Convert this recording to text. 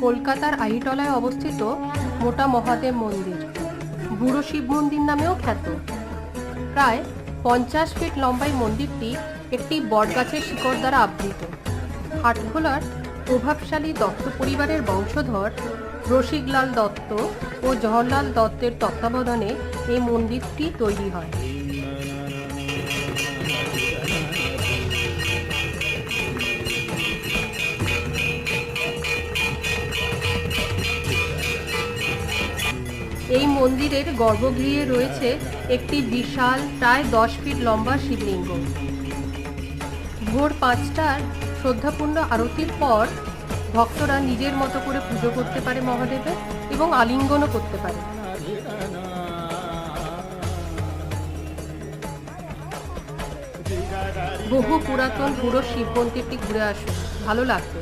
কলকাতার আহিটলায় অবস্থিত মোটা মহাদেব মন্দির, বুড়ো শিব মন্দির নামেও খ্যাত। প্রায় 50 ফিট লম্বাই মন্দিরটি একটি বটগাছের শিকড় দ্বারা আবৃত। হাটখোলার প্রভাবশালী দত্ত পরিবারের বংশধর রসিকলাল দত্ত ও জওহরলাল দত্তের তত্ত্বাবধানে এই মন্দিরটি তৈরি হয়। এই মন্দিরের গর্ভগৃহে রয়েছে একটি বিশাল প্রায় 10 ফিট লম্বা শিবলিঙ্গ। ভোর 5টার শ্রদ্ধাপূর্ণ আরতির পর ভক্তরা নিজের মতো করে পুজো করতে পারে মহাদেবের এবং আলিঙ্গনও করতে পারে। বহু পুরাতন পুরো শিব মন্দিরটি ঘুরে আসুন, ভালো লাগবে।